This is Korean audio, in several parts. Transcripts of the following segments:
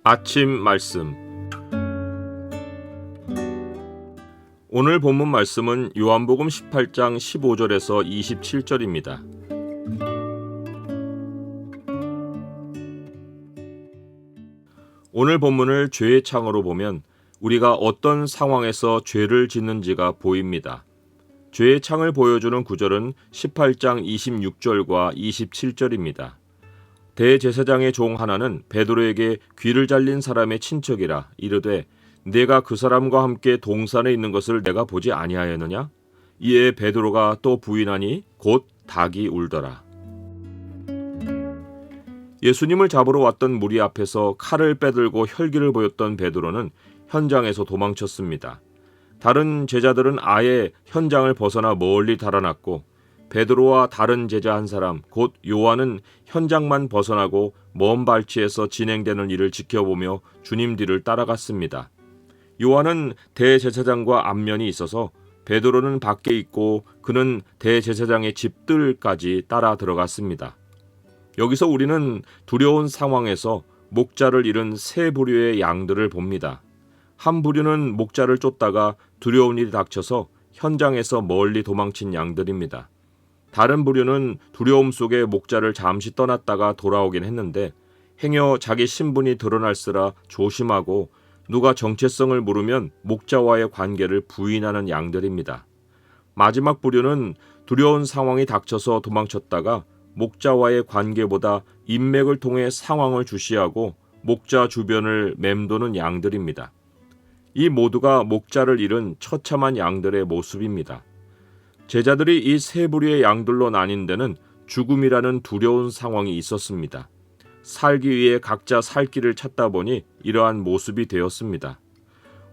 아침 말씀. 오늘 본문 말씀은 요한복음 18장 15절에서 27절입니다. 오늘 본문을 죄의 창으로 보면 우리가 어떤 상황에서 죄를 짓는지가 보입니다. 죄의 창을 보여주는 구절은 18장 26절과 27절입니다. 대제사장의 종 하나는 베드로에게 귀를 잘린 사람의 친척이라 이르되 내가 그 사람과 함께 동산에 있는 것을 내가 보지 아니하였느냐? 이에 베드로가 또 부인하니 곧 닭이 울더라. 예수님을 잡으러 왔던 무리 앞에서 칼을 빼들고 혈기를 보였던 베드로는 현장에서 도망쳤습니다. 다른 제자들은 아예 현장을 벗어나 멀리 달아났고 베드로와 다른 제자 한 사람 곧 요한은 현장만 벗어나고 먼 발치에서 진행되는 일을 지켜보며 주님 뒤를 따라갔습니다. 요한은 대제사장과 안면이 있어서 베드로는 밖에 있고 그는 대제사장의 집들까지 따라 들어갔습니다. 여기서 우리는 두려운 상황에서 목자를 잃은 세 부류의 양들을 봅니다. 한 부류는 목자를 쫓다가 두려운 일이 닥쳐서 현장에서 멀리 도망친 양들입니다. 다른 부류는 두려움 속에 목자를 잠시 떠났다가 돌아오긴 했는데 행여 자기 신분이 드러날쓰라 조심하고 누가 정체성을 물으면 목자와의 관계를 부인하는 양들입니다. 마지막 부류는 두려운 상황이 닥쳐서 도망쳤다가 목자와의 관계보다 인맥을 통해 상황을 주시하고 목자 주변을 맴도는 양들입니다. 이 모두가 목자를 잃은 처참한 양들의 모습입니다. 제자들이 이 세 부류의 양들로 나뉜 데는 죽음이라는 두려운 상황이 있었습니다. 살기 위해 각자 살 길을 찾다 보니 이러한 모습이 되었습니다.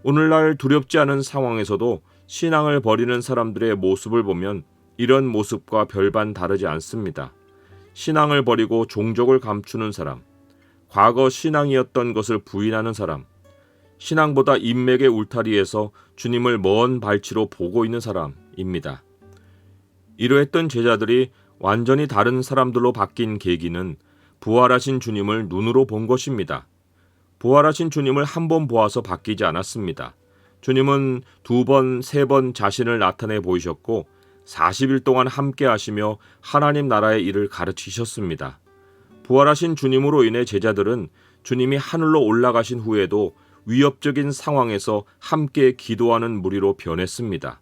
오늘날 두렵지 않은 상황에서도 신앙을 버리는 사람들의 모습을 보면 이런 모습과 별반 다르지 않습니다. 신앙을 버리고 종족을 감추는 사람, 과거 신앙이었던 것을 부인하는 사람, 신앙보다 인맥의 울타리에서 주님을 먼 발치로 보고 있는 사람입니다. 이러했던 제자들이 완전히 다른 사람들로 바뀐 계기는 부활하신 주님을 눈으로 본 것입니다. 부활하신 주님을 한 번 보아서 바뀌지 않았습니다. 주님은 2번, 3번 자신을 나타내 보이셨고 40일 동안 함께 하시며 하나님 나라의 일을 가르치셨습니다. 부활하신 주님으로 인해 제자들은 주님이 하늘로 올라가신 후에도 위협적인 상황에서 함께 기도하는 무리로 변했습니다.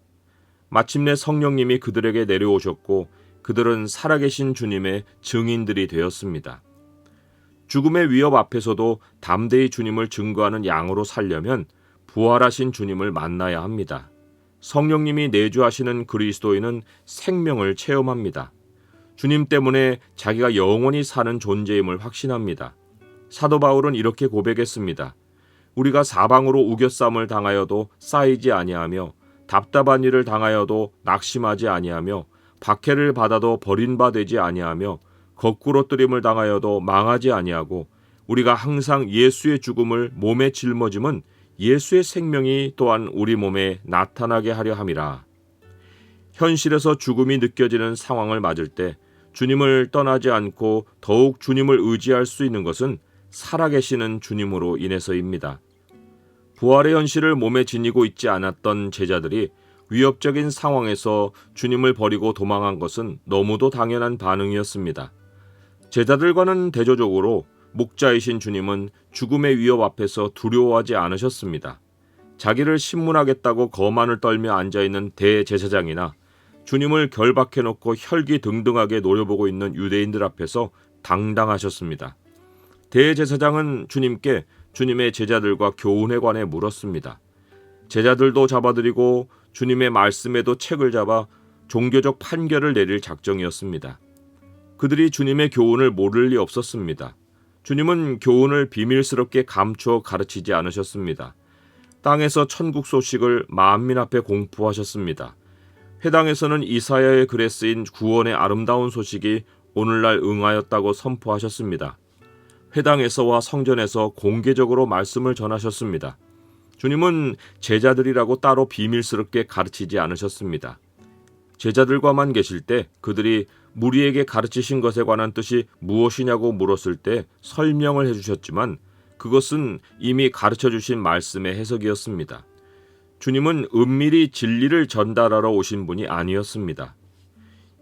마침내 성령님이 그들에게 내려오셨고 그들은 살아계신 주님의 증인들이 되었습니다. 죽음의 위협 앞에서도 담대히 주님을 증거하는 양으로 살려면 부활하신 주님을 만나야 합니다. 성령님이 내주하시는 그리스도인은 생명을 체험합니다. 주님 때문에 자기가 영원히 사는 존재임을 확신합니다. 사도 바울은 이렇게 고백했습니다. 우리가 사방으로 우겨쌈을 당하여도 쌓이지 아니하며 답답한 일을 당하여도 낙심하지 아니하며 박해를 받아도 버림받지 아니하며 거꾸로뜨림을 당하여도 망하지 아니하고 우리가 항상 예수의 죽음을 몸에 짊어짐은 예수의 생명이 또한 우리 몸에 나타나게 하려 함이라. 현실에서 죽음이 느껴지는 상황을 맞을 때 주님을 떠나지 않고 더욱 주님을 의지할 수 있는 것은 살아계시는 주님으로 인해서입니다. 부활의 현실을 몸에 지니고 있지 않았던 제자들이 위협적인 상황에서 주님을 버리고 도망한 것은 너무도 당연한 반응이었습니다. 제자들과는 대조적으로 목자이신 주님은 죽음의 위협 앞에서 두려워하지 않으셨습니다. 자기를 신문하겠다고 거만을 떨며 앉아있는 대제사장이나 주님을 결박해놓고 혈기등등하게 노려보고 있는 유대인들 앞에서 당당하셨습니다. 대제사장은 주님께 주님의 제자들과 교훈에 관해 물었습니다. 제자들도 잡아들이고 주님의 말씀에도 책을 잡아 종교적 판결을 내릴 작정이었습니다. 그들이 주님의 교훈을 모를 리 없었습니다. 주님은 교훈을 비밀스럽게 감추어 가르치지 않으셨습니다. 땅에서 천국 소식을 만민 앞에 공포하셨습니다. 회당에서는 이사야의 글에 쓰인 구원의 아름다운 소식이 오늘날 응하였다고 선포하셨습니다. 회당에서와 성전에서 공개적으로 말씀을 전하셨습니다. 주님은 제자들이라고 따로 비밀스럽게 가르치지 않으셨습니다. 제자들과만 계실 때 그들이 무리에게 가르치신 것에 관한 뜻이 무엇이냐고 물었을 때 설명을 해주셨지만 그것은 이미 가르쳐 주신 말씀의 해석이었습니다. 주님은 은밀히 진리를 전달하러 오신 분이 아니었습니다.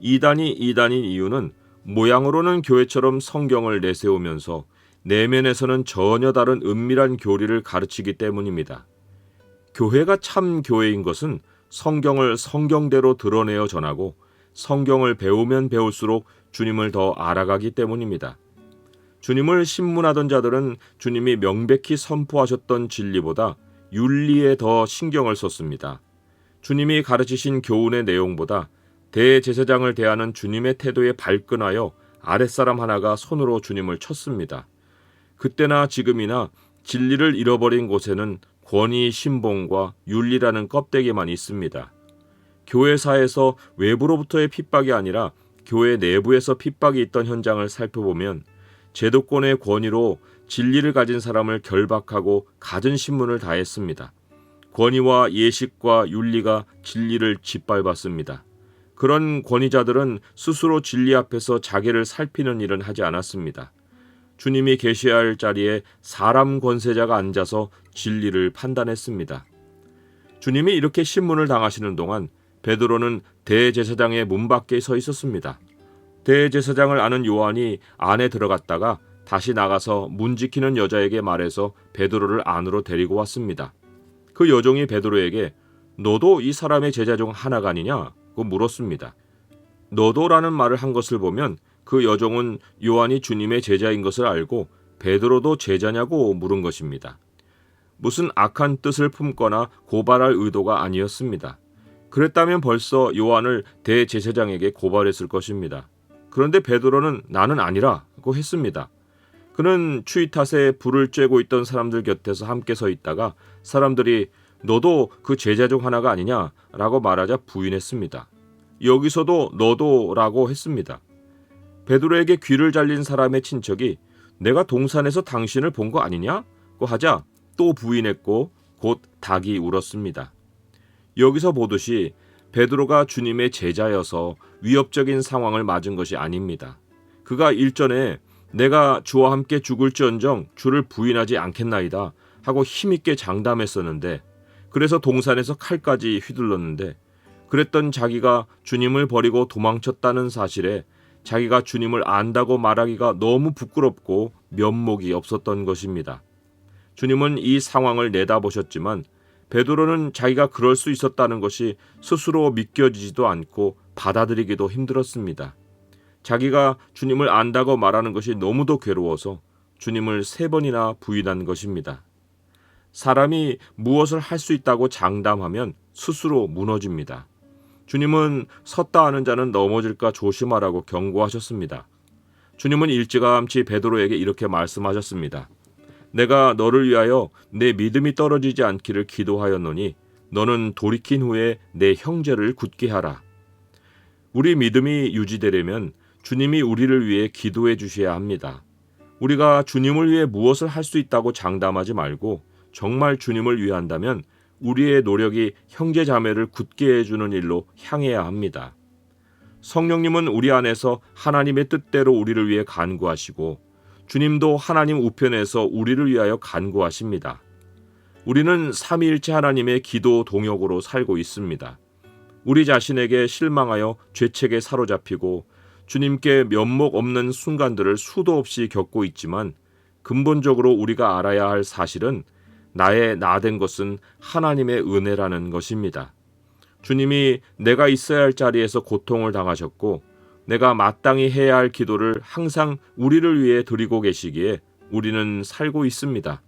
이단이 이단인 이유는 모양으로는 교회처럼 성경을 내세우면서 내면에서는 전혀 다른 은밀한 교리를 가르치기 때문입니다. 교회가 참 교회인 것은 성경을 성경대로 드러내어 전하고 성경을 배우면 배울수록 주님을 더 알아가기 때문입니다. 주님을 신문하던 자들은 주님이 명백히 선포하셨던 진리보다 윤리에 더 신경을 썼습니다. 주님이 가르치신 교훈의 내용보다 대제사장을 대하는 주님의 태도에 발끈하여 아랫사람 하나가 손으로 주님을 쳤습니다. 그때나 지금이나 진리를 잃어버린 곳에는 권위, 신봉과 윤리라는 껍데기만 있습니다. 교회사에서 외부로부터의 핍박이 아니라 교회 내부에서 핍박이 있던 현장을 살펴보면 제도권의 권위로 진리를 가진 사람을 결박하고 갖은 신문을 다했습니다. 권위와 예식과 윤리가 진리를 짓밟았습니다. 그런 권위자들은 스스로 진리 앞에서 자기를 살피는 일은 하지 않았습니다. 주님이 계셔야 할 자리에 사람 권세자가 앉아서 진리를 판단했습니다. 주님이 이렇게 신문을 당하시는 동안 베드로는 대제사장의 문 밖에 서 있었습니다. 대제사장을 아는 요한이 안에 들어갔다가 다시 나가서 문 지키는 여자에게 말해서 베드로를 안으로 데리고 왔습니다. 그 여종이 베드로에게 너도 이 사람의 제자 중 하나가 아니냐고 물었습니다. 너도라는 말을 한 것을 보면 그 여종은 요한이 주님의 제자인 것을 알고 베드로도 제자냐고 물은 것입니다. 무슨 악한 뜻을 품거나 고발할 의도가 아니었습니다. 그랬다면 벌써 요한을 대제사장에게 고발했을 것입니다. 그런데 베드로는 나는 아니라고 했습니다. 그는 추위 탓에 불을 쬐고 있던 사람들 곁에서 함께 서 있다가 사람들이 너도 그 제자 중 하나가 아니냐라고 말하자 부인했습니다. 여기서도 너도라고 했습니다. 베드로에게 귀를 잘린 사람의 친척이 내가 동산에서 당신을 본 거 아니냐고 하자 또 부인했고 곧 닭이 울었습니다. 여기서 보듯이 베드로가 주님의 제자여서 위협적인 상황을 맞은 것이 아닙니다. 그가 일전에 내가 주와 함께 죽을지언정 주를 부인하지 않겠나이다 하고 힘있게 장담했었는데 그래서 동산에서 칼까지 휘둘렀는데 그랬던 자기가 주님을 버리고 도망쳤다는 사실에 자기가 주님을 안다고 말하기가 너무 부끄럽고 면목이 없었던 것입니다. 주님은 이 상황을 내다보셨지만 베드로는 자기가 그럴 수 있었다는 것이 스스로 믿겨지지도 않고 받아들이기도 힘들었습니다. 자기가 주님을 안다고 말하는 것이 너무도 괴로워서 주님을 3번이나 부인한 것입니다. 사람이 무엇을 할 수 있다고 장담하면 스스로 무너집니다. 주님은 섰다 하는 자는 넘어질까 조심하라고 경고하셨습니다. 주님은 일찌감치 베드로에게 이렇게 말씀하셨습니다. 내가 너를 위하여 내 믿음이 떨어지지 않기를 기도하였노니 너는 돌이킨 후에 내 형제를 굳게 하라. 우리 믿음이 유지되려면 주님이 우리를 위해 기도해 주셔야 합니다. 우리가 주님을 위해 무엇을 할 수 있다고 장담하지 말고 정말 주님을 위한다면 우리의 노력이 형제 자매를 굳게 해주는 일로 향해야 합니다. 성령님은 우리 안에서 하나님의 뜻대로 우리를 위해 간구하시고 주님도 하나님 우편에서 우리를 위하여 간구하십니다. 우리는 삼위일체 하나님의 기도 동역으로 살고 있습니다. 우리 자신에게 실망하여 죄책에 사로잡히고 주님께 면목 없는 순간들을 수도 없이 겪고 있지만 근본적으로 우리가 알아야 할 사실은 나의 나된 것은 하나님의 은혜라는 것입니다. 주님이 내가 있어야 할 자리에서 고통을 당하셨고 내가 마땅히 해야 할 기도를 항상 우리를 위해 드리고 계시기에 우리는 살고 있습니다.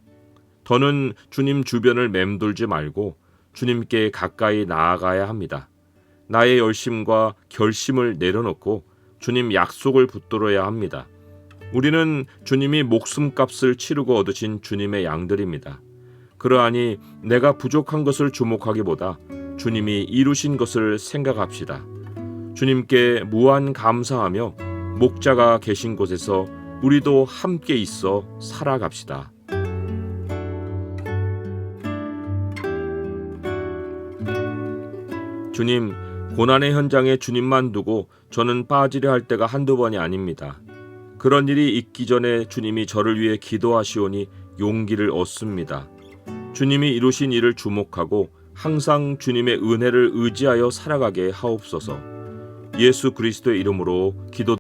더는 주님 주변을 맴돌지 말고 주님께 가까이 나아가야 합니다. 나의 열심과 결심을 내려놓고 주님 약속을 붙들어야 합니다. 우리는 주님이 목숨값을 치르고 얻으신 주님의 양들입니다. 그러하니 내가 부족한 것을 주목하기보다 주님이 이루신 것을 생각합시다. 주님께 무한 감사하며 목자가 계신 곳에서 우리도 함께 있어 살아갑시다. 주님, 고난의 현장에 주님만 두고 저는 빠지려 할 때가 한두 번이 아닙니다. 그런 일이 있기 전에 주님이 저를 위해 기도하시오니 용기를 얻습니다. 주님이 이루신 일을 주목하고 항상 주님의 은혜를 의지하여 살아가게 하옵소서. 예수 그리스도의 이름으로 기도